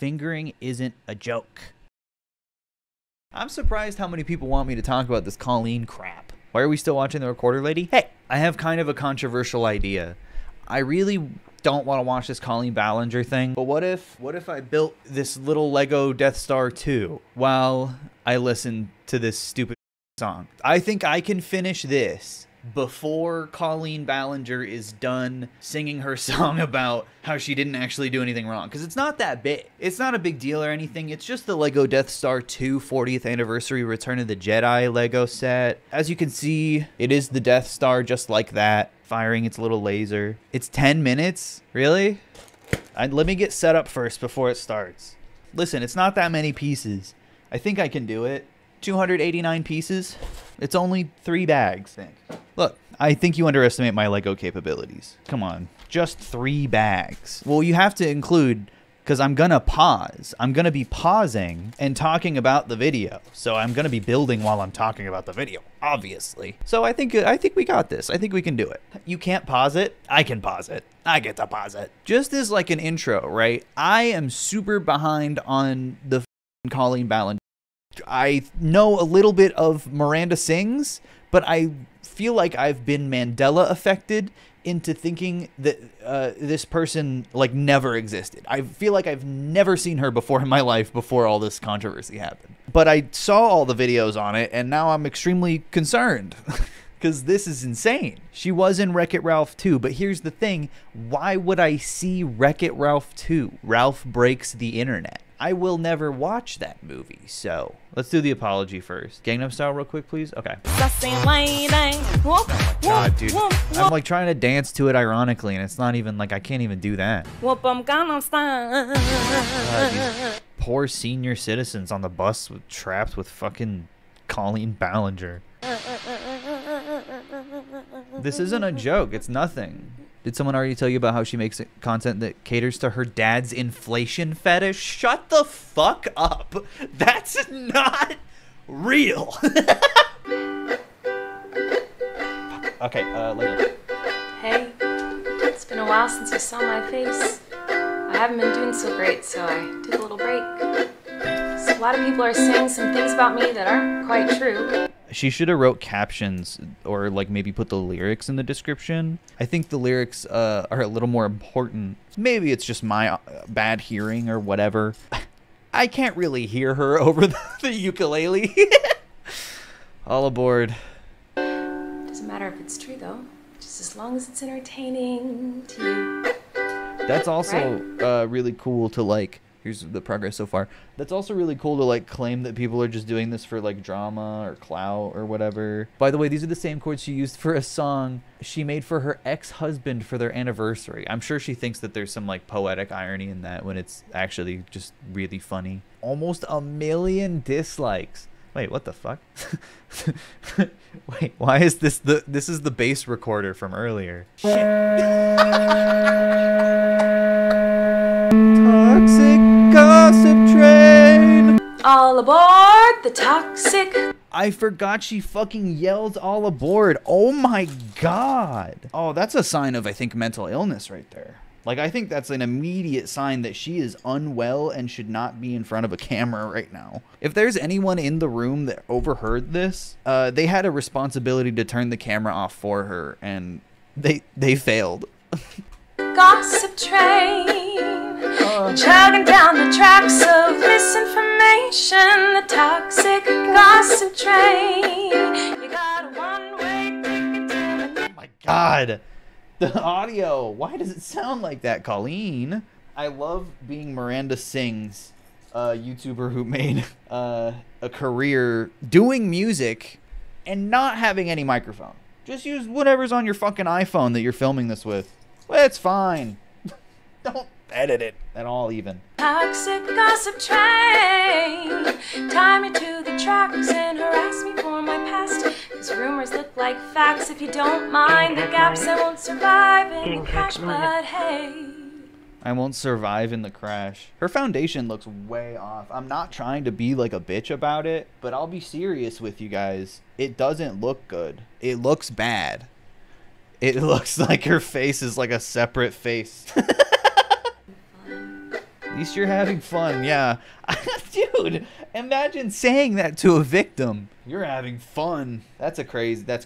Fingering isn't a joke. I'm surprised how many people want me to talk about this Colleen crap. Why are we still watching The Recorder Lady? Hey, I have kind of a controversial idea. I really don't want to watch this Colleen Ballinger thing, but what if I built this little Lego Death Star 2 while I listen to this stupid song? I think I can finish this before Colleen Ballinger is done singing her song about how she didn't actually do anything wrong. Because it's not that big. It's not a big deal or anything. It's just the Lego Death Star 2 40th Anniversary Return of the Jedi Lego set. As you can see, it is the Death Star just like that, firing its little laser. It's 10 minutes? Really? Let me get set up first before it starts. Listen, it's not that many pieces. I think I can do it. 289 pieces. It's only 3 bags. Look, I think you underestimate my Lego capabilities. Come on, just 3 bags. Well, you have to include, because I'm gonna pause. I'm gonna be pausing and talking about the video. So I'm gonna be building while I'm talking about the video, obviously. So I think we got this. I think we can do it. You can't pause it. I can pause it. I get to pause it. Just as like an intro, right? I am super behind on the Colleen Ballinger. I know a little bit of Miranda Sings, but I feel like I've been Mandela affected into thinking that this person like never existed. I feel like I've never seen her before in my life before all this controversy happened. But I saw all the videos on it, and now I'm extremely concerned because this is insane. She was in Wreck-It Ralph 2, but here's the thing. Why would I see Wreck-It Ralph 2? Ralph Breaks the Internet. I will never watch that movie, so let's do the apology first. Gangnam Style real quick, please? Okay. Oh my God, dude. I'm like trying to dance to it ironically, and it's not even like I can't even do that. These poor senior citizens on the bus trapped with fucking Colleen Ballinger. This isn't a joke. It's nothing. Did someone already tell you about how she makes content that caters to her dad's inflation fetish? Shut the fuck up. That's not real. Okay, later. Hey, it's been a while since you saw my face. I haven't been doing so great, so I took a little break. So a lot of people are saying some things about me that aren't quite true. She should have wrote captions or like maybe put the lyrics in the description. I think the lyrics are a little more important. Maybe it's just my bad hearing or whatever. I can't really hear her over the ukulele. All aboard. Doesn't matter if it's true though, just as long as it's entertaining to you. That's also right? Really cool to like. Here's the progress so far. That's also really cool to like claim that people are just doing this for like drama or clout or whatever. By the way, these are the same chords she used for a song she made for her ex-husband for their anniversary. I'm sure she thinks that there's some like poetic irony in that when it's actually just really funny. Almost 1 million dislikes. Wait, what the fuck? Wait, why is this this is the bass recorder from earlier? Shit. Toxic gossip train. All aboard the toxic. I forgot she fucking yelled all aboard. Oh my God. Oh, that's a sign of, I think, mental illness right there. Like, I think that's an immediate sign that she is unwell and should not be in front of a camera right now. If there's anyone in the room that overheard this, they had a responsibility to turn the camera off for her, and they failed. Gossip train, chugging down the tracks of misinformation. The toxic gossip train. You got a one-way ticket to the... Oh my God. The audio. Why does it sound like that, Colleen? I love being Miranda Sings, a YouTuber who made a career doing music and not having any microphone. Just use whatever's on your fucking iPhone that you're filming this with. Well, it's fine. Don't edit it at all, even. Toxic gossip train, tie me to the tracks and harass me for my past. Cause rumors look like facts. If you don't mind the gaps, I won't survive in the crash. But hey, I won't survive in the crash. Her foundation looks way off. I'm not trying to be like a bitch about it, but I'll be serious with you guys. It doesn't look good. It looks bad. It looks like her face is like a separate face. least you're having fun. Yeah. Dude, imagine saying that to a victim. You're having fun. That's crazy. That's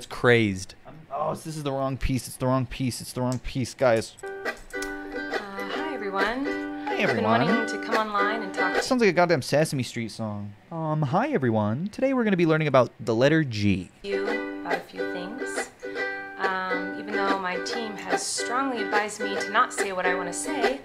crazed. Oh, this is the wrong piece. It's the wrong piece, guys. Hi, everyone. Hi, everyone. I've been wanting to come online and talk to Sounds like a goddamn Sesame Street song. Hi, everyone. Today we're going to be learning about the letter G. you about a few things. Even though my team has strongly advised me to not say what I want to say.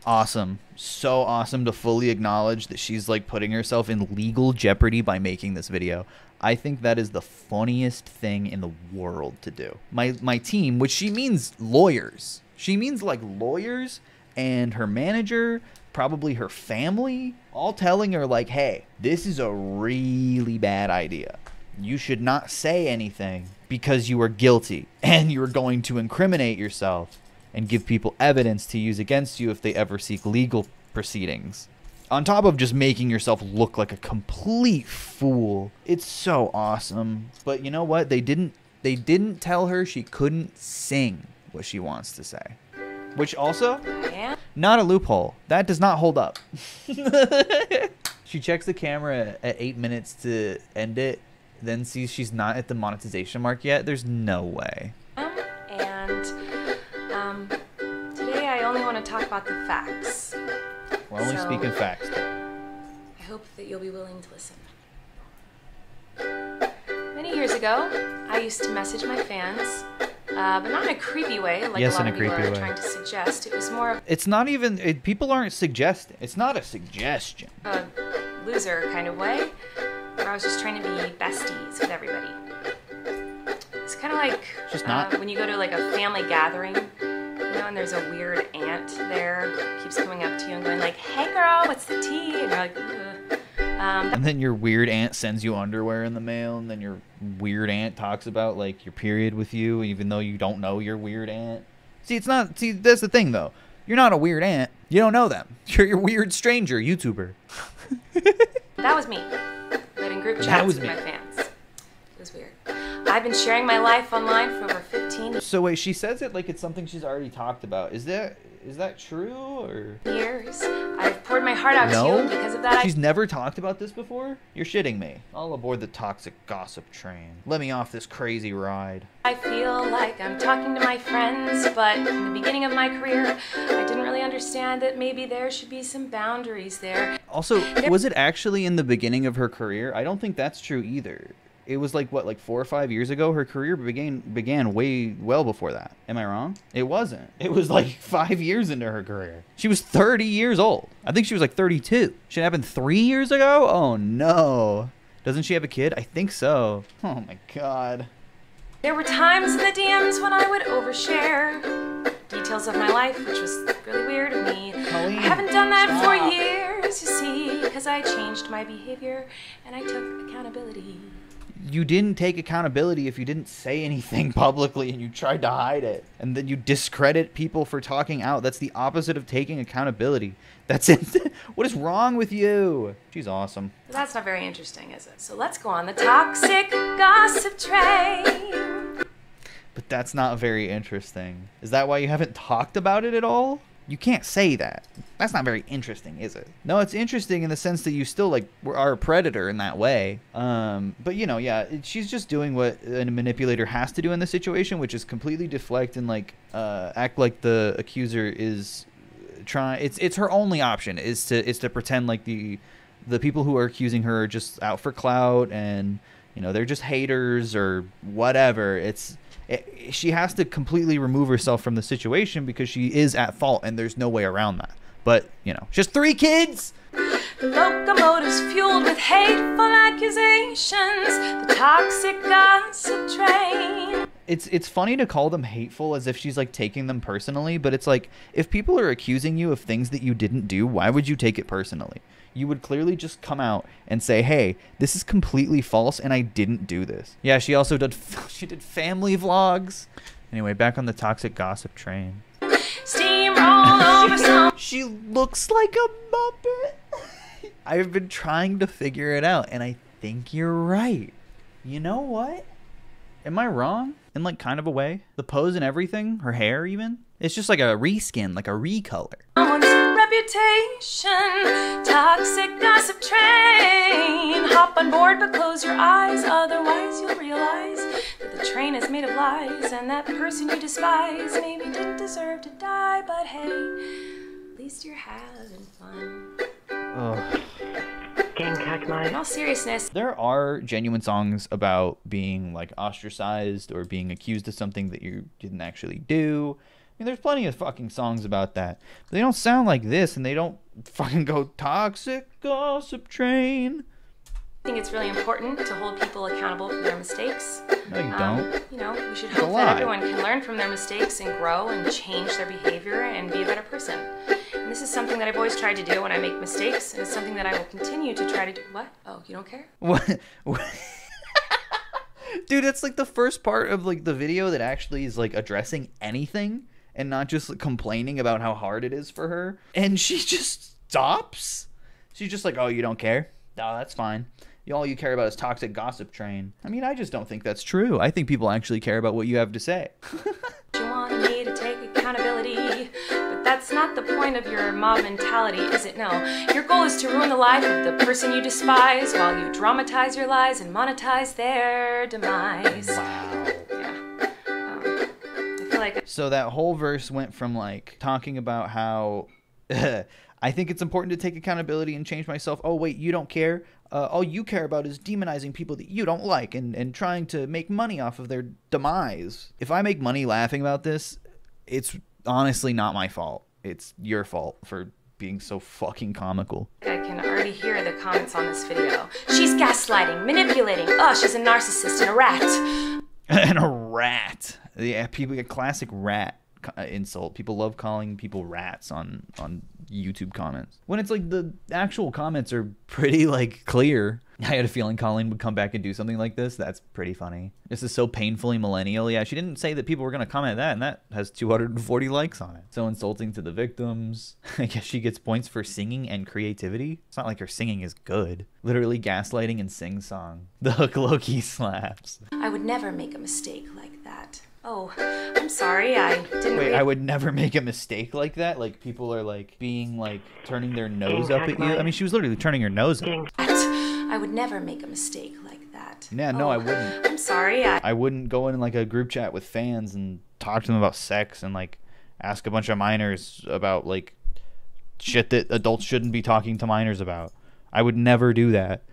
Awesome. So awesome to fully acknowledge that she's like putting herself in legal jeopardy by making this video. I think that is the funniest thing in the world to do. My team, which she means lawyers. She means like lawyers and her manager, probably her family, all telling her like, hey, this is a really bad idea. You should not say anything because you are guilty and you are going to incriminate yourself and give people evidence to use against you if they ever seek legal proceedings. On top of just making yourself look like a complete fool. It's so awesome. But you know what? They didn't tell her she couldn't sing what she wants to say. Which also, not a loophole. That does not hold up. She checks the camera at 8 minutes to end it, then sees she's not at the monetization mark yet. There's no way. And today I only want to talk about the facts. We're only speaking facts. I hope that you'll be willing to listen. Many years ago, I used to message my fans, but not in a creepy way, like a lot of people are trying to suggest. It was more of it's not even, people aren't suggesting. It's not a suggestion. A loser kind of way, where I was just trying to be besties with everybody. It's kind of like just not. When you go to like a family gathering, you know, and there's a weird aunt there, keeps coming up to you and going like, hey girl, what's the tea? And you're like, ugh. And then your weird aunt sends you underwear in the mail, and then your weird aunt talks about like your period with you, even though you don't know your weird aunt. See, that's the thing though. You're not a weird aunt. You don't know them. You're your weird stranger YouTuber. That was me. But in group chats with my fans. It was weird. I've been sharing my life online for over 15 years. So wait, she says it like it's something she's already talked about. Is that true or? Years. I've poured my heart out to you, and because of that, she's never talked about this before? You're shitting me. All aboard the toxic gossip train. Let me off this crazy ride. I feel like I'm talking to my friends, but in the beginning of my career, I didn't really understand that maybe there should be some boundaries there. Also, was it actually in the beginning of her career? I don't think that's true either. It was like, what, like 4 or 5 years ago? Her career began well before that. Am I wrong? It wasn't. It was like 5 years into her career. She was 30 years old. I think she was like 32. Should it happen 3 years ago? Oh, no. Doesn't she have a kid? I think so. Oh, my God. There were times in the DMs when I would overshare details of my life, which was really weird of me. Colleen, I haven't done that for years, you see, because I changed my behavior and I took accountability. You didn't take accountability if you didn't say anything publicly and you tried to hide it. And then you discredit people for talking out. That's the opposite of taking accountability. That's it. What is wrong with you? She's awesome. But that's not very interesting, is it? So let's go on the toxic gossip train. But that's not very interesting. Is that why you haven't talked about it at all? You can't say that. That's not very interesting, is it? No, it's interesting in the sense that you still like are a predator in that way. But you know, yeah, she's just doing what a manipulator has to do in this situation, which is completely deflect and like act like the accuser is trying. It's her only option is to pretend like the people who are accusing her are just out for clout and you know they're just haters or whatever. She has to completely remove herself from the situation because she is at fault and there's no way around that. But, you know, just 3 kids. The locomotive's fueled with hateful accusations. The toxic gossip train. It's funny to call them hateful as if she's like taking them personally, but it's like if people are accusing you of things that you didn't do, why would you take it personally? You would clearly just come out and say, hey, this is completely false and I didn't do this. Yeah, she also did family vlogs. Anyway, back on the toxic gossip train. Steamroll over some. She looks like a Muppet. I've been trying to figure it out and I think you're right. You know what? Am I wrong? In like kind of a way? The pose and everything, her hair even. It's just like a reskin, like a recolor. Someone's reputation. Toxic gossip train. Hop on board but close your eyes, otherwise you'll realize that the train is made of lies, and that person you despise maybe didn't deserve to die, but hey, at least you're having fun. Oh. In all seriousness, there are genuine songs about being like ostracized or being accused of something that you didn't actually do. I mean, there's plenty of fucking songs about that. But they don't sound like this, and they don't fucking go toxic gossip train. I think it's really important to hold people accountable for their mistakes. No, you don't. You know, we should hope that everyone can learn from their mistakes and grow and change their behavior and be a better person. And this is something that I've always tried to do when I make mistakes, and it's something that I will continue to try to do. What? Oh, you don't care? What? Dude, that's like the first part of like the video that actually is like addressing anything and not just like, complaining about how hard it is for her. And she just stops. She's just like, oh, you don't care? No, that's fine. All you care about is toxic gossip train. I mean, I just don't think that's true. I think people actually care about what you have to say. You want me to take accountability, but that's not the point of your mob mentality, is it? No. Your goal is to ruin the life of the person you despise while you dramatize your lies and monetize their demise. Wow. Yeah. I feel like... So that whole verse went from like talking about how I think it's important to take accountability and change myself. Oh, wait, you don't care? All you care about is demonizing people that you don't like and trying to make money off of their demise. If I make money laughing about this, it's honestly not my fault. It's your fault for being so fucking comical. I can already hear the comments on this video. She's gaslighting, manipulating. Oh, she's a narcissist and a rat. And a rat. Yeah, people get classic rat insult. People love calling people rats on YouTube comments when it's like the actual comments are pretty like clear. I had a feeling Colleen would come back and do something like this. That's pretty funny. This is so painfully millennial. Yeah, she didn't say that people were gonna comment that, and that has 240 likes on it. So insulting to the victims. I guess she gets points for singing and creativity. It's not like her singing is good. Literally gaslighting and sing-song. The hook low-key slaps. I would never make a mistake like that. Oh, I'm sorry, I didn't... Wait, I would never make a mistake like that? Like, people are, like, being, like, turning their nose up at you? I mean, she was literally turning her nose up. I would never make a mistake like that. Yeah, no, I wouldn't. I'm sorry, I wouldn't go in, like, a group chat with fans and talk to them about sex and, like, ask a bunch of minors about, like, shit that adults shouldn't be talking to minors about. I would never do that.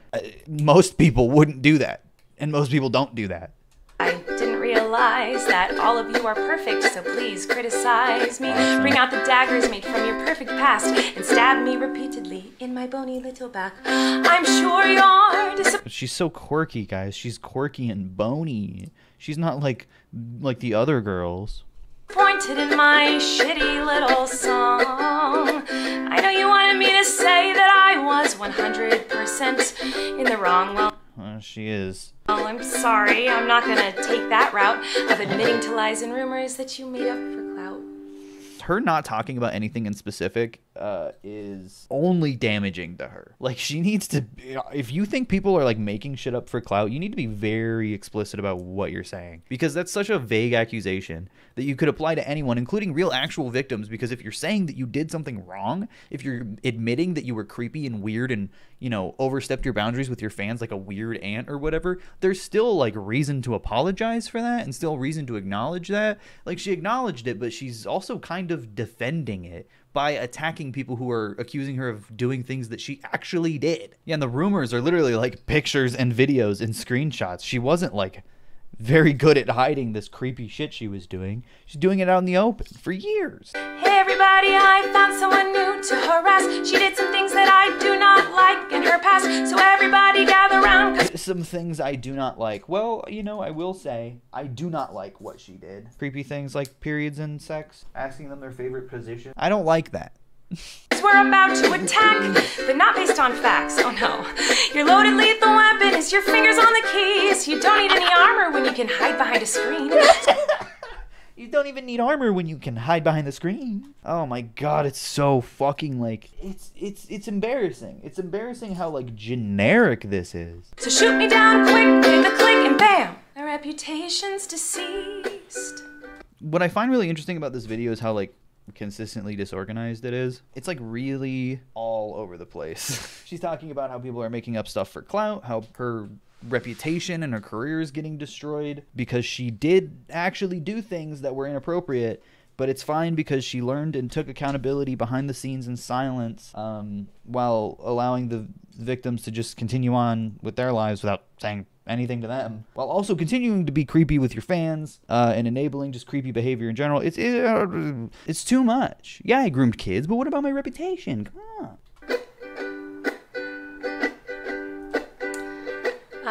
Most people wouldn't do that. And most people don't do that. I didn't realize that all of you are perfect, so please criticize me. Bring out the daggers made from your perfect past and stab me repeatedly in my bony little back. I'm sure you're But she's so quirky, guys. She's quirky and bony. She's not like the other girls. Pointed in my shitty little song. I know you wanted me to say that I was 100% in the wrong. Well, she is. Oh, I'm sorry. I'm not gonna take that route of admitting to lies and rumors that you made up for clout. Her not talking about anything in specific is only damaging to her. Like, she needs to... If you think people are, like, making shit up for clout, you need to be very explicit about what you're saying. Because that's such a vague accusation that you could apply to anyone, including real actual victims. Because if you're saying that you did something wrong, if you're admitting that you were creepy and weird and, you know, overstepped your boundaries with your fans like a weird aunt or whatever, there's still, like, reason to apologize for that and still reason to acknowledge that. Like, she acknowledged it, but she's also kind of defending it by attacking people who are accusing her of doing things that she actually did. Yeah, and the rumors are literally like pictures and videos and screenshots. She wasn't like very good at hiding this creepy shit she was doing. She's doing it out in the open for years. Hey everybody, I found someone new to harass. She did some things that I do not like in her past, so everybody gather around. Some things I do not like. Well, you know, I will say I do not like what she did. Creepy things like periods and sex, asking them their favorite position. I don't like that. We're about to attack, but not based on facts. Oh no. Your loaded lethal weapon is your fingers on the keys. You don't need any armor when you can hide behind a screen. You don't even need armor when you can hide behind the screen. Oh my god, it's so fucking like it's embarrassing. It's embarrassing how like generic this is. So shoot me down quick, hit the click and bam. My reputation's deceased. What I find really interesting about this video is how like consistently disorganized it is. It's like really all over the place. She's talking about how people are making up stuff for clout, how her reputation and her career is getting destroyed because she did actually do things that were inappropriate, but it's fine because she learned and took accountability behind the scenes in silence, while allowing the victims to just continue on with their lives without saying anything to them, while also continuing to be creepy with your fans, and enabling just creepy behavior in general. It's too much. Yeah, I groomed kids, but what about my reputation? Come on.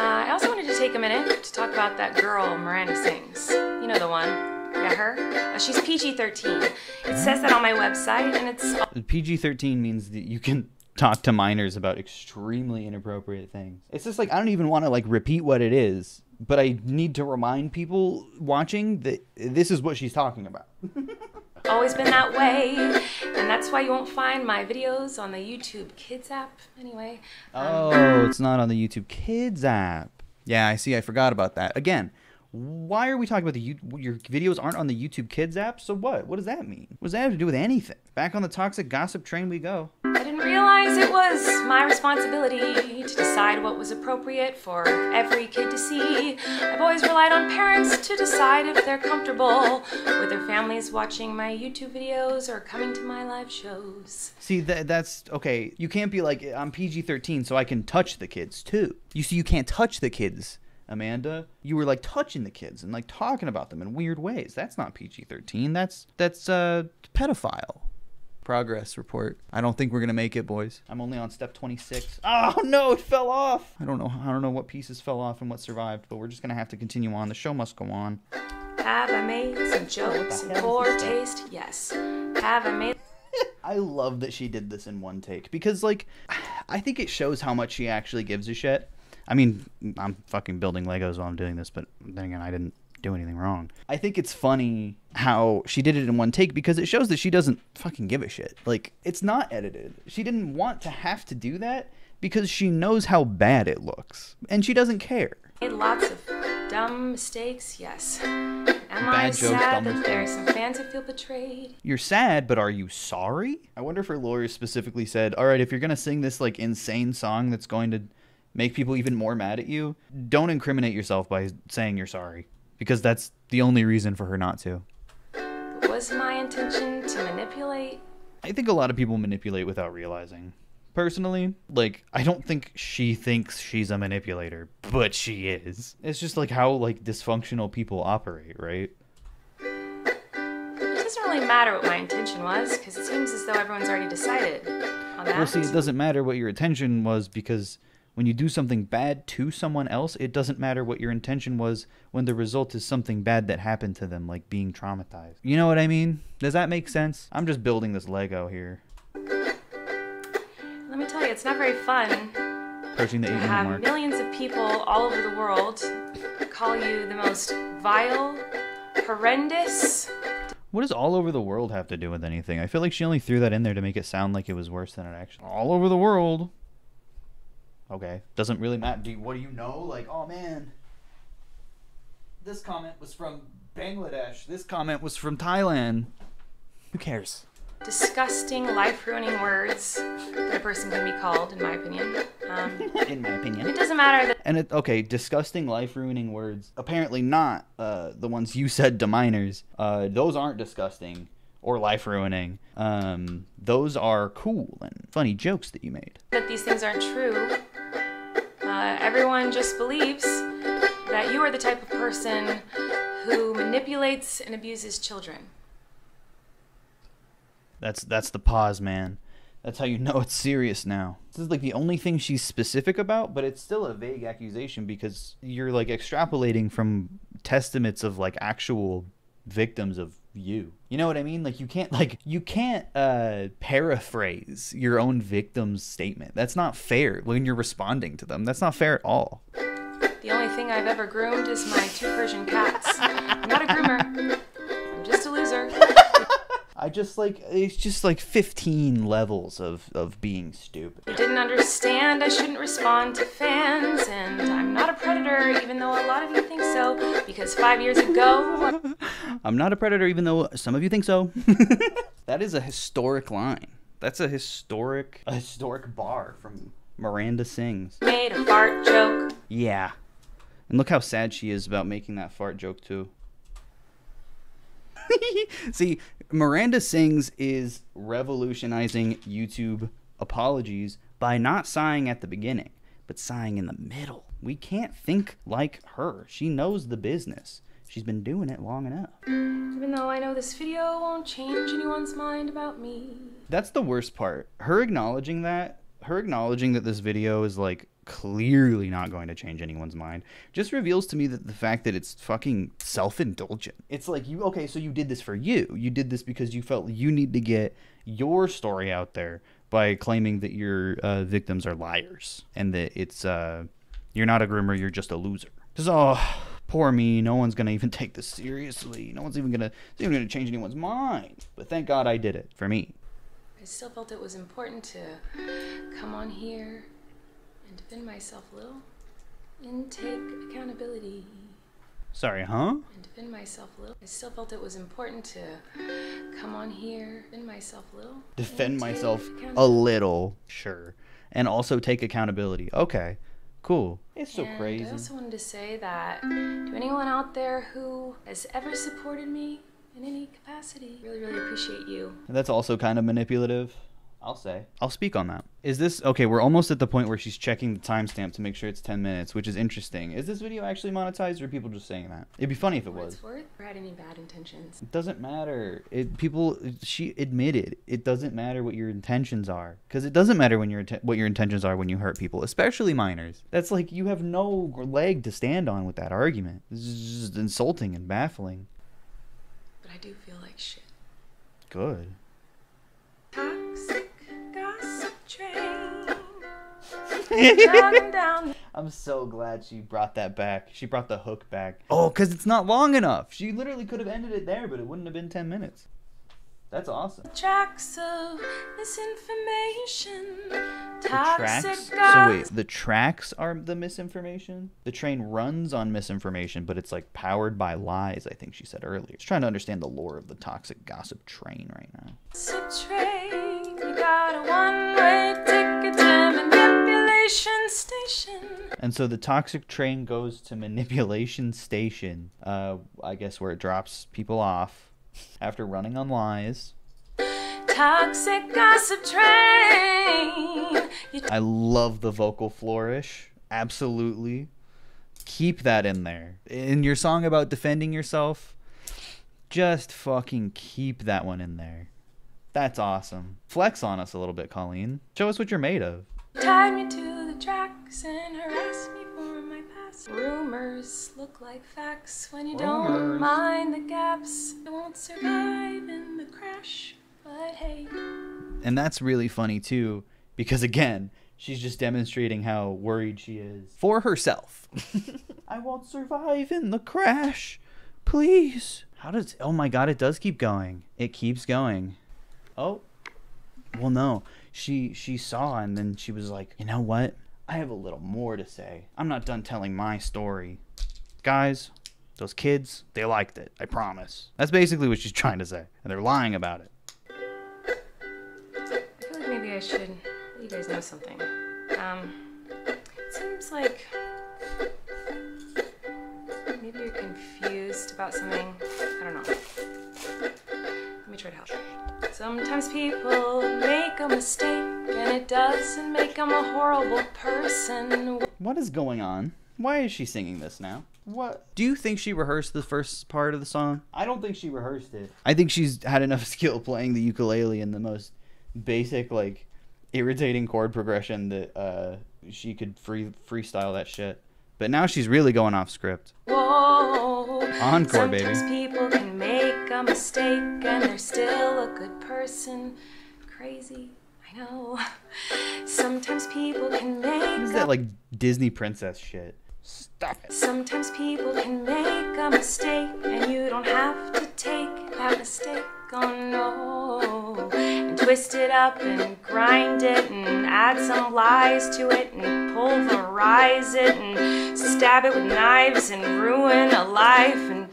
I also wanted to take a minute to talk about that girl Miranda sings. You know the one. Yeah, her. She's PG-13. It says that on my website, and it's... PG-13 means that you can talk to minors about extremely inappropriate things. It's just like, I don't even want to like repeat what it is, but I need to remind people watching that this is what she's talking about. Always been that way, and that's why you won't find my videos on the YouTube Kids app. Anyway. Oh, it's not on the YouTube Kids app. Yeah, I see. I forgot about that. Again, why are we talking about your videos aren't on the YouTube Kids app? So what? What does that mean? What does that have to do with anything? Back on the toxic gossip train we go. I didn't realize it was my responsibility to decide what was appropriate for every kid to see. I've always relied on parents to decide if they're comfortable with their families watching my YouTube videos or coming to my live shows. See, that's okay. You can't be like, I'm PG-13, so I can touch the kids too. You see, you can't touch the kids, Amanda. You were like touching the kids and like talking about them in weird ways. That's not PG-13. That's pedophile. Progress report. I don't think we're gonna make it, boys. I'm only on step 26. Oh no, it fell off. I don't know what pieces fell off and what survived, but we're just gonna have to continue on. The show must go on. Have I made some jokes in poor taste? Yes. Have I made... I love that she did this in one take because, like, I think it shows how much she actually gives a shit. I mean, I'm fucking building Legos while I'm doing this, but then again, I didn't do anything wrong. I think it's funny how she did it in one take because it shows that she doesn't fucking give a shit. Like, it's not edited. She didn't want to have to do that because she knows how bad it looks, and she doesn't care. Made lots of dumb mistakes, yes. Am I sad that there are some fans who feel betrayed? You're sad, but are you sorry? I wonder if her lawyers specifically said, all right, if you're going to sing this, like, insane song that's going to make people even more mad at you, don't incriminate yourself by saying you're sorry. Because that's the only reason for her not to. Was my intention to manipulate? I think a lot of people manipulate without realizing. Personally, like, I don't think she thinks she's a manipulator, but she is. It's just like how, like, dysfunctional people operate, right? It doesn't really matter what my intention was, because it seems as though everyone's already decided on that. Well, see, it doesn't matter what your intention was because when you do something bad to someone else, it doesn't matter what your intention was when the result is something bad that happened to them, like being traumatized. You know what I mean? Does that make sense? I'm just building this Lego here. Let me tell you, it's not very fun. Approaching the 8-minute mark. Have millions of people all over the world call you the most vile, horrendous... What does all over the world have to do with anything? I feel like she only threw that in there to make it sound like it was worse than it actually... All over the world. Okay, doesn't really matter. What do you know? Like, oh man, this comment was from Bangladesh. This comment was from Thailand. Who cares? Disgusting, life-ruining words that a person can be called, in my opinion. In my opinion. It doesn't matter that... And okay, disgusting, life-ruining words. Apparently not the ones you said to minors. Those aren't disgusting or life-ruining. Those are cool and funny jokes that you made. That these things aren't true. Everyone just believes that you are the type of person who manipulates and abuses children. That's the pause, man. That's how you know it's serious now. This is like the only thing she's specific about, but it's still a vague accusation because you're like extrapolating from testaments of like actual victims of you. You know what I mean? Like you can't paraphrase your own victim's statement. That's not fair when you're responding to them. That's not fair at all. The only thing I've ever groomed is my 2 Persian cats. I'm not a groomer. I'm just a loser. It's just like 15 levels of being stupid. You didn't understand, I shouldn't respond to fans. And I'm not a predator, even though a lot of you think so. Because 5 years ago... I'm not a predator, even though some of you think so. That is a historic line. That's a historic bar from Miranda Sings. Made a fart joke. Yeah. And look how sad she is about making that fart joke, too. See, Miranda Sings is revolutionizing YouTube apologies by not sighing at the beginning, but sighing in the middle. We can't think like her. She knows the business. She's been doing it long enough. Even though I know this video won't change anyone's mind about me. That's the worst part. Her acknowledging that this video is like clearly not going to change anyone's mind just reveals to me that the fact that it's fucking self-indulgent. It's like, so you did this for you. You did this because you felt you need to get your story out there by claiming that your victims are liars and that it's you're not a groomer, you're just a loser. Because, oh, poor me, no one's gonna even take this seriously. No one's even gonna change anyone's mind. But thank God I did it for me. I still felt it was important to come on here and defend myself a little and take accountability. Sorry, huh? And defend myself a little. I still felt it was important to come on here, defend myself a little. Defend myself a little, sure. And also take accountability. Okay, cool. It's so crazy. I also wanted to say that to anyone out there who has ever supported me in any capacity, really, really appreciate you. That's also kind of manipulative, I'll say. I'll speak on that. Is this... Okay, we're almost at the point where she's checking the timestamp to make sure it's 10 minutes, which is interesting. Is this video actually monetized, or are people just saying that? It'd be funny if it was. It's worth or had any bad intentions. It doesn't matter. She admitted, it doesn't matter what your intentions are. Because it doesn't matter what your intentions are when you hurt people, especially minors. That's like, you have no leg to stand on with that argument. This is just insulting and baffling. But I do feel like shit. Good. Toxic gossip train. Down. I'm so glad she brought that back. She brought the hook back. Oh, because it's not long enough. She literally could have ended it there, but it wouldn't have been 10 minutes. That's awesome. Tracks of misinformation. The tracks? So wait, the tracks are the misinformation? The train runs on misinformation, but it's like powered by lies, I think she said earlier. Just trying to understand the lore of the toxic gossip train right now. Train, you got a one-way ticket to manipulation station. And so the toxic train goes to manipulation station, I guess where it drops people off after running on lies. Toxic gossip train. I love the vocal flourish. Absolutely. Keep that in there. In your song about defending yourself, just fucking keep that one in there. That's awesome. Flex on us a little bit, Colleen. Show us what you're made of. Tied me to the tracks and harassed me for my past. Rumors look like facts when you don't mind the gaps. It won't survive in the crash, but hey. And that's really funny too, because again, she's just demonstrating how worried she is for herself. I won't survive in the crash. Please. Oh my God, it does keep going. It keeps going. Oh, well, no, she saw, and then she was like, you know what? I have a little more to say. I'm not done telling my story. Guys, those kids, they liked it. I promise. That's basically what she's trying to say, and they're lying about it. I feel like maybe I should let you guys know something. It seems like maybe you're confused about something. I don't know. Let me try to help. Sometimes people make a mistake, and it doesn't make them a horrible person. What is going on? Why is she singing this now? What? Do you think she rehearsed the first part of the song? I don't think she rehearsed it. I think she's had enough skill playing the ukulele in the most basic, like, irritating chord progression that she could freestyle that shit. But now she's really going off script. Whoa. Encore, baby. Sometimes people can make a mistake and they're still a good person. Crazy, I know. Sometimes people can make What is that, like, Disney princess shit? Stop it. Sometimes people can make a mistake and you don't have to take that mistake oh no, and twist it up and grind it and add some lies to it and pulverize it and stab it with knives and ruin a life and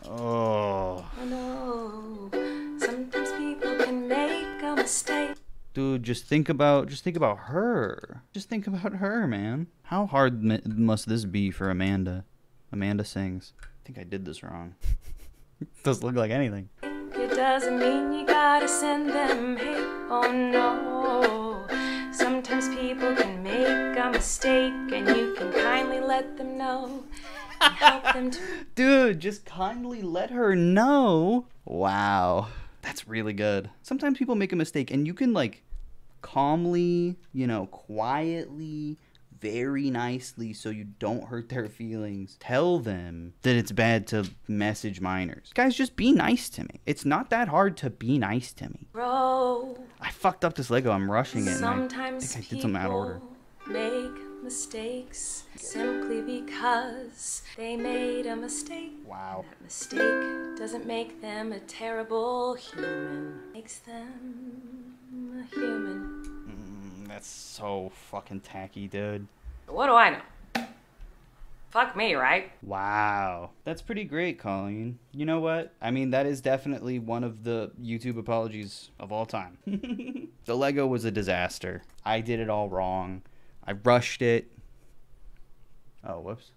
Oh. oh no, sometimes people can make a mistake. Dude, just think about her. Just think about her, man. How hard must this be for Amanda? Amanda sings. I think I did this wrong. Doesn't look like anything. It doesn't mean you gotta send them hate, oh no. Sometimes people can make a mistake and you can kindly let them know and help them to... Dude, just kindly let her know. Wow. That's really good. Sometimes people make a mistake and you can like calmly, you know, quietly, very nicely, so you don't hurt their feelings, tell them that it's bad to message minors. Guys, just be nice to me. It's not that hard to be nice to me. Bro, I fucked up this Lego. I'm rushing it. sometimes I think I did something out of order. people make mistakes simply because they made a mistake. Wow. That mistake doesn't make them a terrible human. Makes them a human. That's so fucking tacky, dude. What do I know? Fuck me, right? Wow. That's pretty great, Colleen. You know what? I mean, that is definitely one of the YouTube apologies of all time. The Lego was a disaster. I did it all wrong. I rushed it. Oh, whoops.